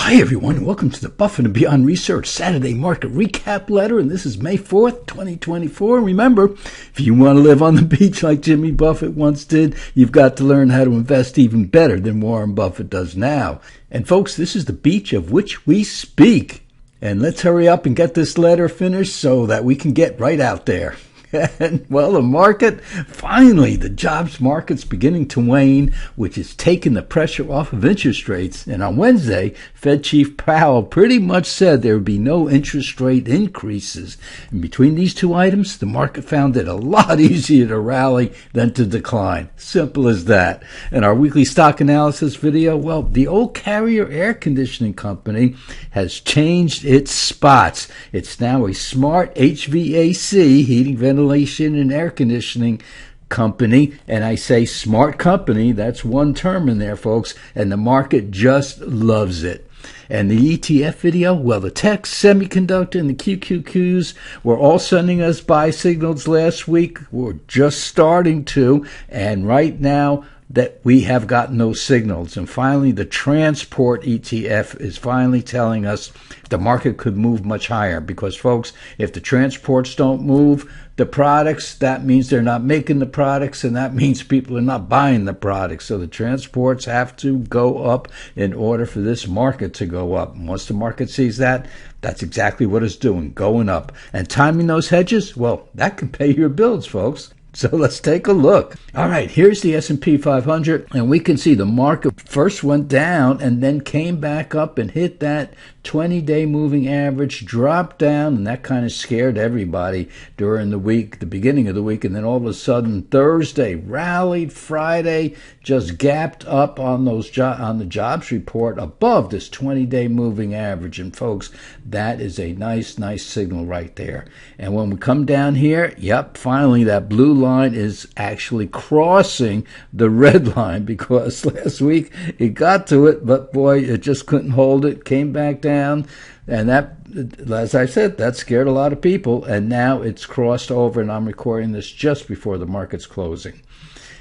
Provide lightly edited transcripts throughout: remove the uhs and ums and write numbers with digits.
Hi everyone, welcome to the Buffett and Beyond Research Saturday Market Recap Letter, and this is May 4th, 2024. Remember, if you want to live on the beach like Jimmy Buffett once did, you've got to learn how to invest even better than Warren Buffett does now. And folks, this is the beach of which we speak. And let's hurry up and get this letter finished so that we can get right out there. And, well, the market, finally, the jobs market's beginning to wane, which is taking the pressure off of interest rates. And on Wednesday, Fed Chief Powell pretty much said there would be no interest rate increases. And between these two items, the market found it a lot easier to rally than to decline. Simple as that. And our weekly stock analysis video, well, the old Carrier air conditioning company has changed its spots. It's now a smart HVAC, heating, ventilation, and air conditioning company. And I say smart company, that's one term in there, folks, and the market just loves it. And the ETF video, well, the tech, semiconductor, and the QQQs were all sending us buy signals last week. We're just starting to, and right now that we have gotten those signals. And finally, the transport ETF is finally telling us the market could move much higher because, folks, if the transports don't move the products, that means they're not making the products, and that means people are not buying the products. So the transports have to go up in order for this market to go up. And once the market sees that, that's exactly what it's doing, going up. And timing those hedges, well, that can pay your bills, folks. So let's take a look. All right, here's the S&P 500, and we can see the market first went down and then came back up and hit that 20-day moving average, dropped down, and that kind of scared everybody during the week, the beginning of the week, and then all of a sudden Thursday rallied, Friday just gapped up on those on the jobs report above this 20-day moving average. And folks, that is a nice signal right there. And when we come down here, yep, finally that blue line is actually crossing the red line, because last week it got to it, but boy, it just couldn't hold it, came back down, and that, as I said, that scared a lot of people, and now it's crossed over, and I'm recording this just before the market's closing.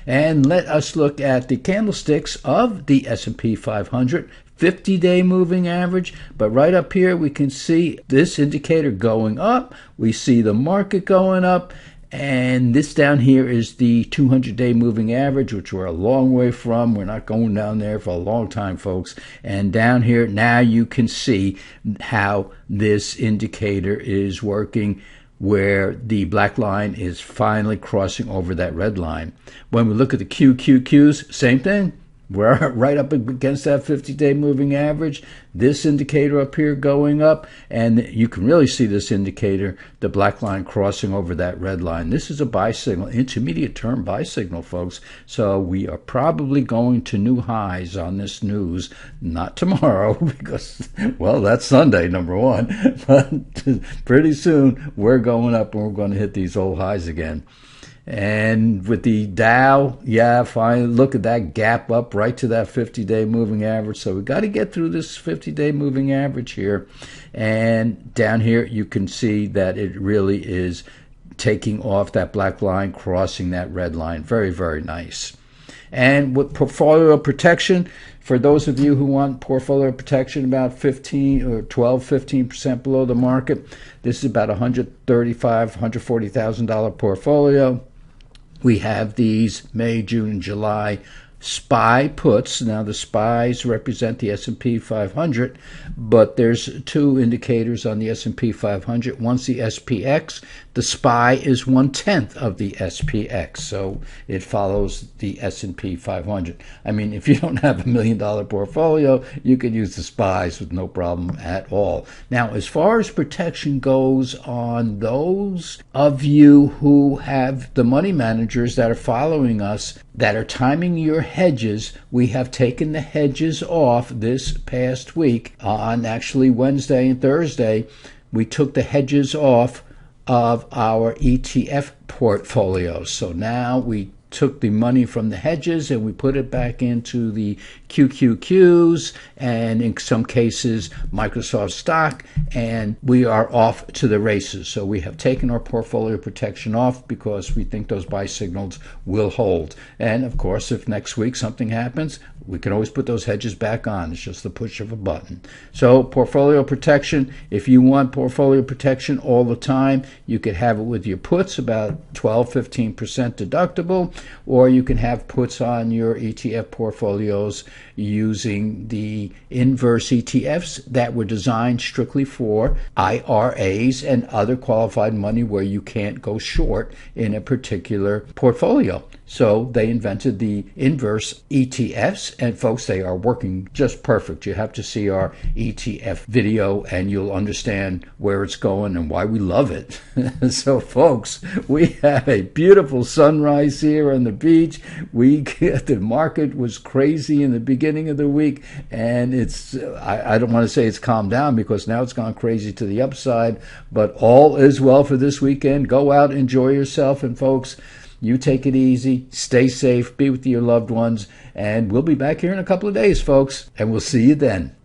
And let us look at the candlesticks of the S&P 500, 50-day moving average. But right up here, we can see this indicator going up. We see the market going up. And this down here is the 200-day moving average, which we're a long way from. We're not going down there for a long time, folks. And down here, now you can see how this indicator is working, where the black line is finally crossing over that red line. When we look at the QQQs, same thing. We're right up against that 50-day moving average. This indicator up here going up, and you can really see this indicator, the black line crossing over that red line. This is a buy signal, intermediate term buy signal, folks. So we are probably going to new highs on this news, not tomorrow because, well, that's Sunday, number one. But pretty soon we're going up and we're going to hit these old highs again. And with the Dow, yeah, finally, look at that gap up right to that 50-day moving average. So we got to get through this 50-day moving average here. And down here, you can see that it really is taking off that black line, crossing that red line. Very, very nice. And with portfolio protection, for those of you who want portfolio protection about 15 or 12, 15% below the market, this is about $135,000, $140,000 portfolio. We have these May, June, and July SPY puts. Now the SPYs represent the S&P 500, but there's two indicators on the S&P 500. One's the SPX. The SPY is 1/10 of the SPX, so it follows the S&P 500. I mean, if you don't have $1 million portfolio, you could use the SPYs with no problem at all. Now, as far as protection goes on those of you who have the money managers that are following us, that are timing your hedges, we have taken the hedges off this past week. On actually Wednesday and Thursday, we took the hedges off of our ETF portfolio. So now we took the money from the hedges and we put it back into the QQQs, and in some cases, Microsoft stock, and we are off to the races. So we have taken our portfolio protection off because we think those buy signals will hold. And of course, if next week something happens, we can always put those hedges back on. It's just the push of a button. So portfolio protection, if you want portfolio protection all the time, you could have it with your puts, about 12-15% deductible, or you can have puts on your ETF portfolios using the inverse ETFs that were designed strictly for IRAs and other qualified money where you can't go short in a particular portfolio. So they invented the inverse ETFs, and folks, they are working just perfect. You have to see our ETF video and you'll understand where it's going and why we love it. So folks, we have a beautiful sunrise here on the beach. The market was crazy in the beginning of the week, and I don't want to say it's calmed down because now it's gone crazy to the upside, but all is well for this weekend. Go out, enjoy yourself, and folks, you take it easy, stay safe, be with your loved ones, and we'll be back here in a couple of days, folks, and we'll see you then.